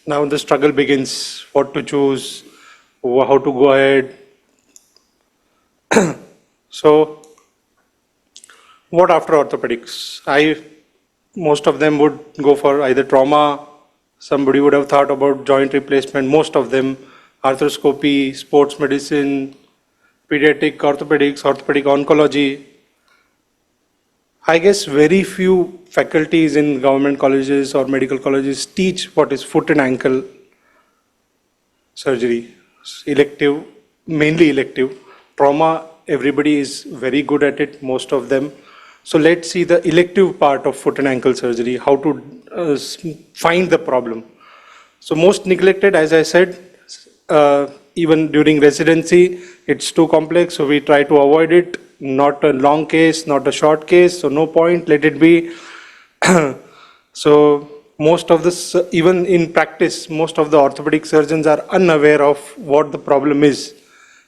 Now the struggle begins, what to choose, how to go ahead. So, what after orthopedics? Most of them would go for either trauma, somebody would have thought about joint replacement, most of them, arthroscopy, sports medicine, pediatric orthopedics, orthopedic oncology. I guess very few faculties in government colleges or medical colleges teach what is foot and ankle surgery. Elective, mainly elective. Trauma, everybody is very good at it, most of them. So let's see the elective part of foot and ankle surgery, how to find the problem. So most neglected, as I said, even during residency, it's too complex, so we try to avoid it. Not a long case, not a short case, so no point, let it be. So most of this, even in practice, most of the orthopedic surgeons are unaware of what the problem is.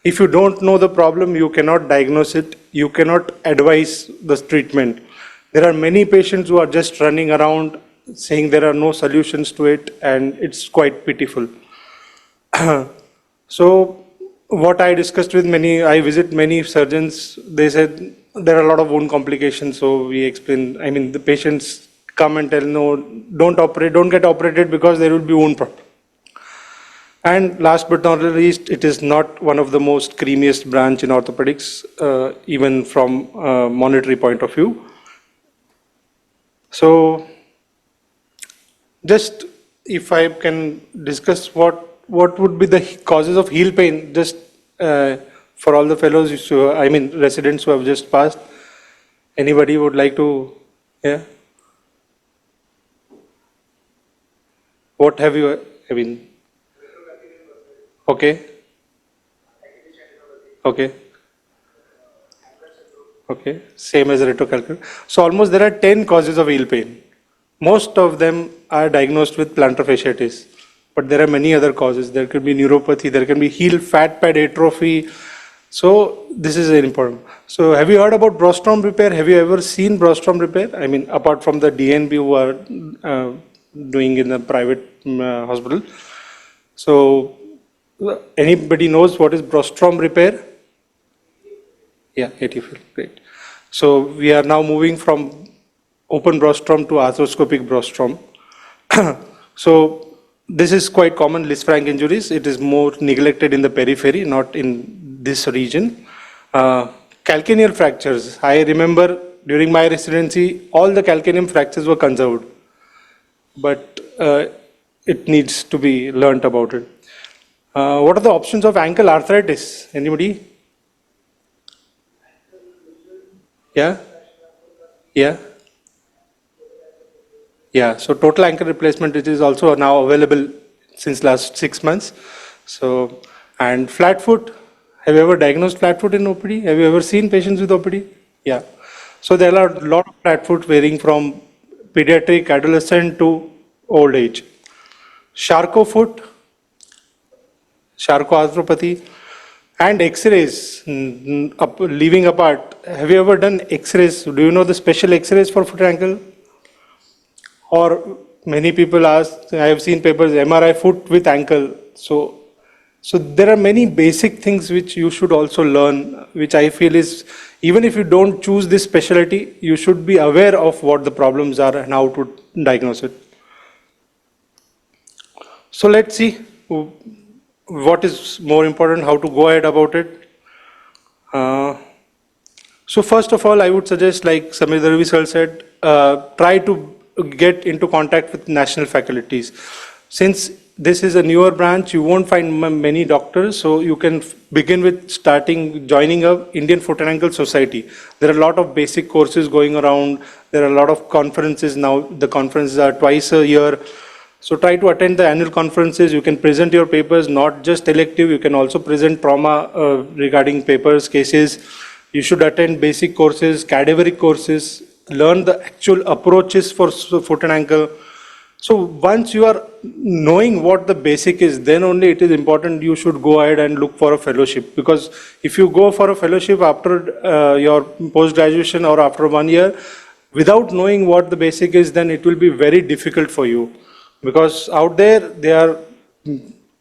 If you don't know the problem, you cannot diagnose it, you cannot advise the treatment. There are many patients who are just running around saying there are no solutions to it, and it's quite pitiful. So what I discussed with I visit many surgeons, they said there are a lot of wound complications, so we explain, the patients come and tell, no, don't get operated because there will be wound problem. And last but not least, it is not one of the most creamiest branch in orthopedics, even from a monetary point of view. So just if I can discuss what would be the causes of heel pain, just for all the fellows, residents who have just passed. Anybody would like to, yeah? What have you, okay. Okay. Okay. Same as retrocalcar. So almost there are 10 causes of heel pain. Most of them are diagnosed with plantar fasciitis, but there are many other causes. There could be neuropathy, there can be heel fat pad atrophy. So this is important. So have you heard about Brostrom repair? Have you ever seen Brostrom repair? Apart from the DNB who are doing in a private hospital. So anybody knows what is Brostrom repair? Yeah, ATFL, great. So we are now moving from open Brostrom to arthroscopic Brostrom. So this is quite common, Lisfranc injuries. It is more neglected in the periphery, not in this region. Calcaneal fractures. I remember during my residency, all the calcaneum fractures were conserved, but it needs to be learnt about it. What are the options of ankle arthritis? Anybody? Yeah? Yeah? Yeah, so total ankle replacement, it is also now available since last 6 months. So, and flat foot, have you ever diagnosed flat foot in OPD? Have you ever seen patients with OPD? Yeah. So there are a lot of flat foot varying from pediatric, adolescent to old age. Charcot foot, Charcot arthropathy, and X-rays, leaving apart. Have you ever done X-rays? Do you know the special X-rays for foot and ankle? Or many people ask, I have seen papers, MRI foot with ankle. So there are many basic things which you should also learn, which I feel is, even if you don't choose this specialty, you should be aware of what the problems are and how to diagnose it. So let's see what is more important, how to go ahead about it. So first of all, I would suggest, like Samir Darvisal said, try to get into contact with national faculties. Since this is a newer branch, you won't find many doctors, so you can begin with joining a Indian Foot and Ankle Society. There are a lot of basic courses going around. There are a lot of conferences now. The conferences are twice a year. So try to attend the annual conferences. You can present your papers, not just elective. You can also present trauma regarding papers, cases. You should attend basic courses, cadaveric courses, learn the actual approaches for foot and ankle. So once you are knowing what the basic is, then only it is important you should go ahead and look for a fellowship. Because if you go for a fellowship after your post-graduation or after 1 year, without knowing what the basic is, then it will be very difficult for you. because out there they are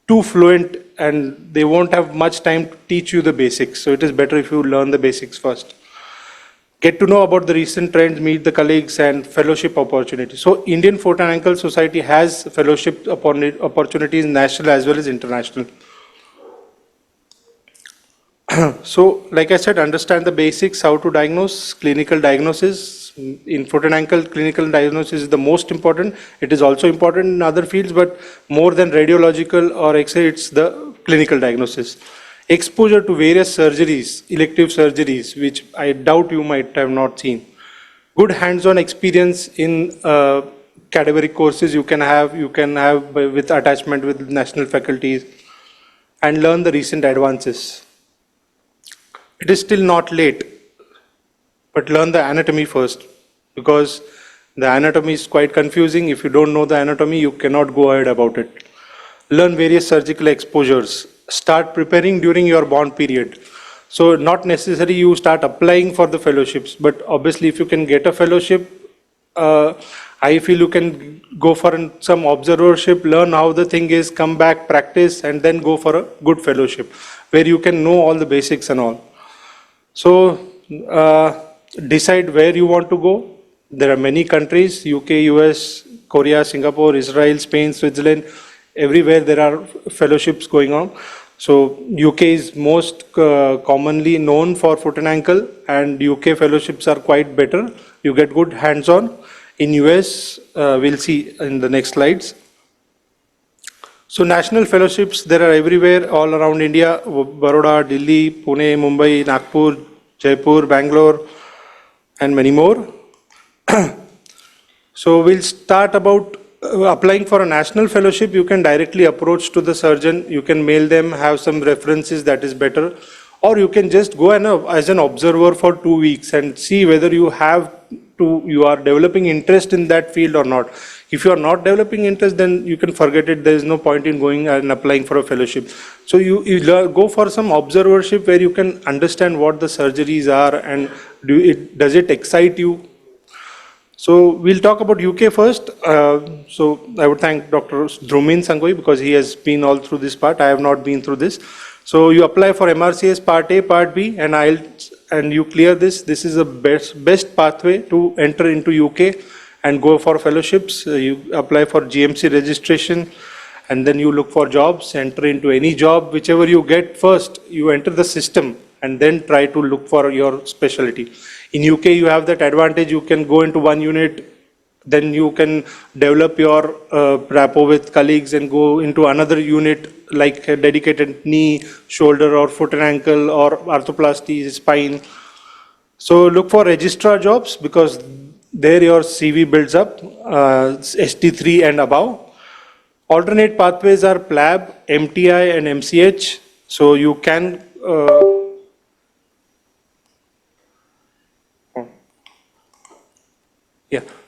too fluent and they won't have much time to teach you the basics. So it is better if you learn the basics first. Get to know about the recent trends, meet the colleagues and fellowship opportunities. So Indian Foot and Ankle Society has fellowship opportunities, national as well as international. So like I said, understand the basics, how to diagnose, clinical diagnosis. In foot and ankle, clinical diagnosis is the most important. It is also important in other fields, but more than radiological or X-ray, it's the clinical diagnosis. Exposure to various surgeries, elective surgeries, which I doubt you might have not seen. Good hands-on experience in cadaveric courses you can have with attachment with national faculties, and learn the recent advances. It is still not late, but learn the anatomy first, because the anatomy is quite confusing. If you don't know the anatomy, you cannot go ahead about it. Learn various surgical exposures. Start preparing during your bond period. So not necessarily you start applying for the fellowships, but obviously if you can get a fellowship, I feel you can go for some observership, learn how the thing is, come back, practice, and then go for a good fellowship where you can know all the basics and all. So decide where you want to go. There are many countries, UK, US, Korea, Singapore, Israel, Spain, Switzerland, everywhere there are fellowships going on. So UK is most commonly known for foot and ankle, and UK fellowships are quite better. You get good hands-on. In US, we'll see in the next slides. So national fellowships, there are everywhere, all around India, Baroda, Delhi, Pune, Mumbai, Nagpur, Jaipur, Bangalore, and many more. So we'll start about applying for a national fellowship. You can directly approach to the surgeon, you can mail them, have some references, that is better. Or you can just go as an observer for 2 weeks and see whether you are developing interest in that field or not. If you are not developing interest, then you can forget it. There is no point in going and applying for a fellowship. So you go for some observership where you can understand what the surgeries are and does it excite you. So we'll talk about UK first. So I would thank Dr. Dhrumin Sangoi because he has been all through this part. I have not been through this. So you apply for MRCS Part A, Part B, and IELTS, and you clear this. This is the best pathway to enter into UK and go for fellowships. You apply for GMC registration, and then you look for jobs, enter into any job, whichever you get first, you enter the system and then try to look for your specialty. In UK, you have that advantage. You can go into one unit, then you can develop your rapport with colleagues and go into another unit like a dedicated knee, shoulder or foot and ankle or arthroplasty, spine. So look for registrar jobs because there your CV builds up, ST3 and above. Alternate pathways are PLAB, MTI and MCH. So you can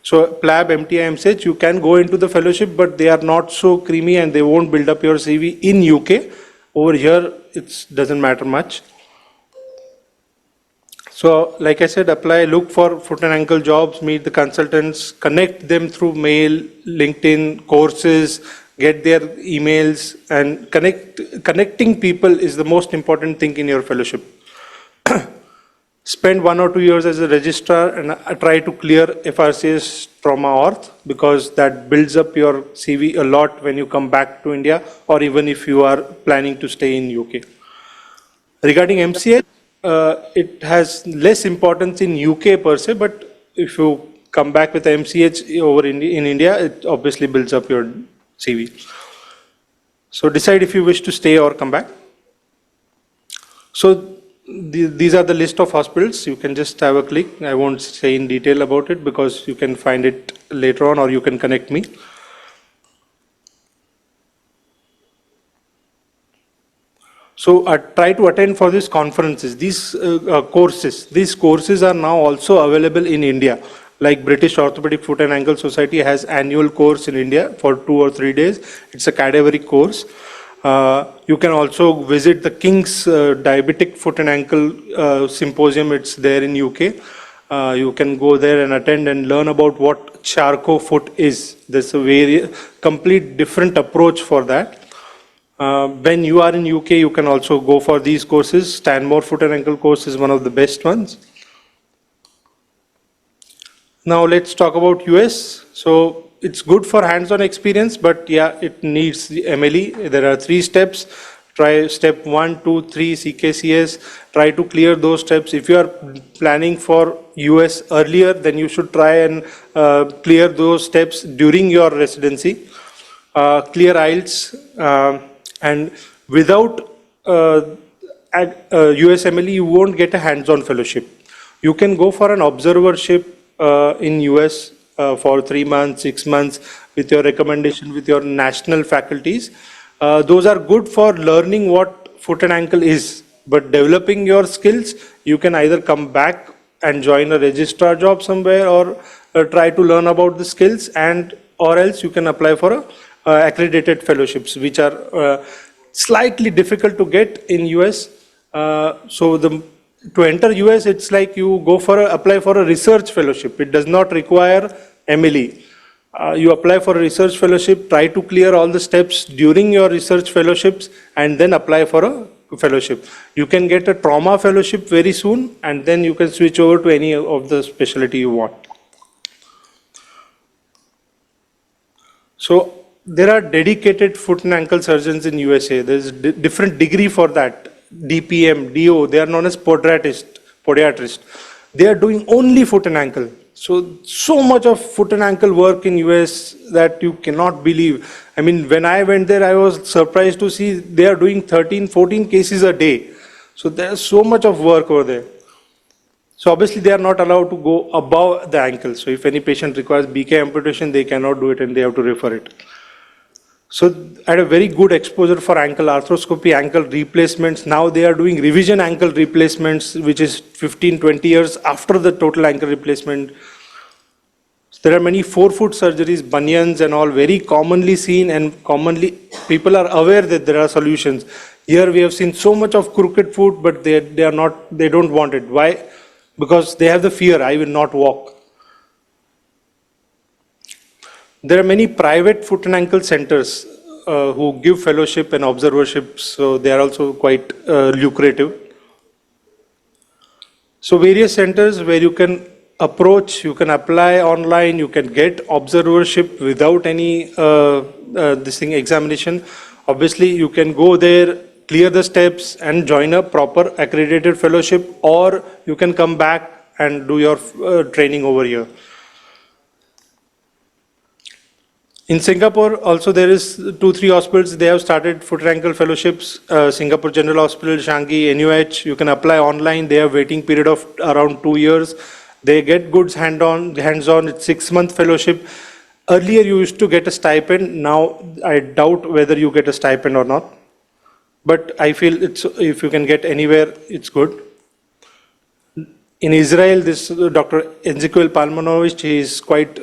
so PLAB, MTI, MCH, you can go into the fellowship, but they are not so creamy and they won't build up your CV in UK. Over here, it doesn't matter much. So like I said, apply, look for foot and ankle jobs, meet the consultants, connect them through mail, LinkedIn, courses, get their emails, and connecting people is the most important thing in your fellowship. Spend 1 or 2 years as a registrar and try to clear FRCS trauma orth because that builds up your CV a lot when you come back to India or even if you are planning to stay in UK. Regarding MCH, it has less importance in UK per se, but if you come back with MCH over in India, it obviously builds up your CV. So decide if you wish to stay or come back. So these are the list of hospitals. You can just have a click. I won't say in detail about it because you can find it later on or you can connect me. So try to attend for these conferences, these courses. These courses are now also available in India. Like British Orthopaedic Foot and Ankle Society has annual course in India for 2 or 3 days. It's a cadaveric course. You can also visit the King's Diabetic Foot and Ankle Symposium. It's there in UK. You can go there and attend and learn about what Charco foot is. There's a very complete different approach for that. When you are in UK, you can also go for these courses. Stanmore foot and ankle course is one of the best ones. Now let's talk about US. So it's good for hands-on experience, but yeah, it needs the MLE. There are 3 steps. Try step 1, 2, 3, CKCS. Try to clear those steps. If you are planning for US earlier, then you should try and clear those steps during your residency. Clear IELTS, and without USMLE, you won't get a hands-on fellowship. You can go for an observership in US for 3 months, 6 months with your recommendation with your national faculties. Those are good for learning what foot and ankle is, but developing your skills, you can either come back and join a registrar job somewhere, or try to learn about the skills, and or else you can apply for accredited fellowships, which are slightly difficult to get in US. To enter US, it's like you go for apply for a research fellowship. It does not require MLE. You apply for a research fellowship, try to clear all the steps during your research fellowships, and then apply for a fellowship. You can get a trauma fellowship very soon, and then you can switch over to any of the specialty you want. So there are dedicated foot and ankle surgeons in USA. There's different degree for that. DPM, DO, they are known as podiatrist. They are doing only foot and ankle. So much of foot and ankle work in US that you cannot believe. I mean, when I went there, I was surprised to see they are doing 13, 14 cases a day. So there's so much of work over there. So obviously they are not allowed to go above the ankle. So if any patient requires BK amputation, they cannot do it and they have to refer it. So I had a very good exposure for ankle arthroscopy, ankle replacements. Now they are doing revision ankle replacements, which is 15, 20 years after the total ankle replacement. So there are many forefoot surgeries, bunions and all very commonly seen, and commonly people are aware that there are solutions. Here we have seen so much of crooked foot, but they don't want it. Why? Because they have the fear, I will not walk. There are many private foot and ankle centers who give fellowship and observerships, so they are also quite lucrative. So various centers where you can approach, you can apply online, you can get observership without any examination. Obviously, you can go there, clear the steps and join a proper accredited fellowship, or you can come back and do your training over here. In Singapore, also there is 2-3 hospitals, they have started foot and ankle fellowships. Singapore General Hospital, Changi, NUH, you can apply online. They have waiting period of around 2 years. They get good hands-on, it's 6-month fellowship. Earlier you used to get a stipend, now I doubt whether you get a stipend or not. But I feel if you can get anywhere, it's good. In Israel, this Dr. Ezekiel Palmanovich, he is quite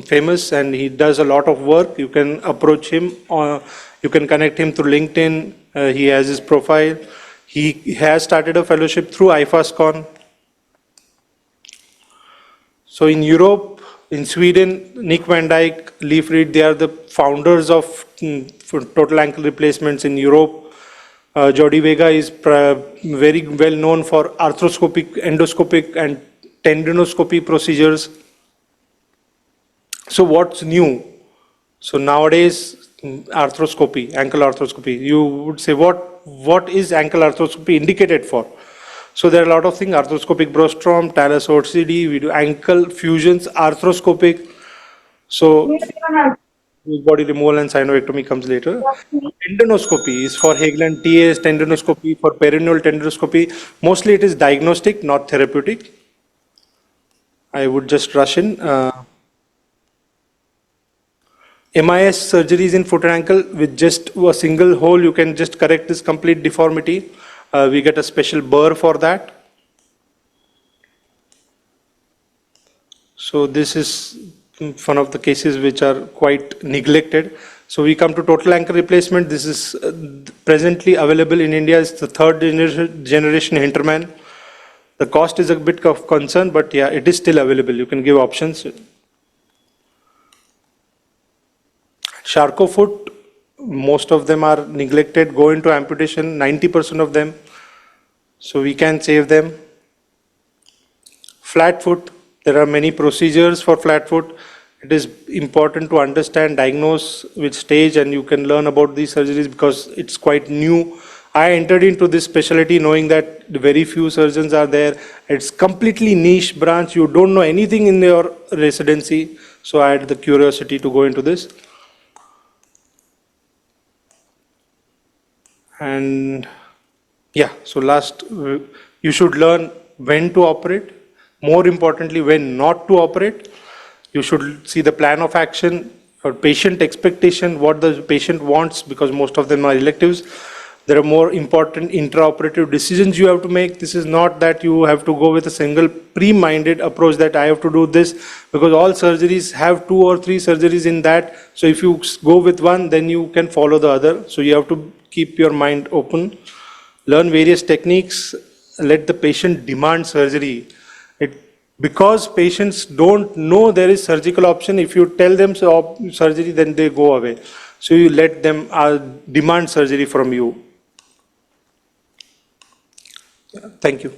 famous and he does a lot of work. You can approach him, or you can connect him through LinkedIn. He has his profile. He has started a fellowship through IFASCON. So in Europe, in Sweden, Nick Van Dyke, Leif Reed, they are the founders of total ankle replacements in Europe. Jody Vega is very well known for arthroscopic, endoscopic and tendinoscopy procedures. So what's new? So nowadays, arthroscopy, ankle arthroscopy, you would say what is ankle arthroscopy indicated for? So there are a lot of things, arthroscopic brostrom, talus OCD, we do ankle fusions, arthroscopic. So body removal and synovectomy comes later. Tendinoscopy is for Hageland TAs, tendinoscopy for perineal tendinoscopy. Mostly it is diagnostic, not therapeutic. I would just rush in. MIS surgeries in foot and ankle with just a single hole, you can just correct this complete deformity. We get a special burr for that. So this is one of the cases which are quite neglected. So we come to total ankle replacement. This is presently available in India. It's the 3rd generation Hinterman. The cost is a bit of concern, but yeah, it is still available. You can give options. Charcot foot, most of them are neglected, go into amputation, 90% of them. So we can save them. Flat foot, there are many procedures for flat foot. It is important to understand, diagnose which stage, and you can learn about these surgeries because it's quite new. I entered into this specialty knowing that very few surgeons are there. It's completely niche branch. You don't know anything in your residency. So I had the curiosity to go into this. And yeah, so last, you should learn when to operate. More importantly, when not to operate. You should see the plan of action or patient expectation, what the patient wants, because most of them are electives. There are more important intraoperative decisions you have to make. This is not that you have to go with a single pre-minded approach that I have to do this, because all surgeries have 2 or 3 surgeries in that. So if you go with one, then you can follow the other. So you have to keep your mind open, learn various techniques, let the patient demand surgery. Because patients don't know there is surgical option, if you tell them surgery, then they go away. So you let them demand surgery from you. Thank you.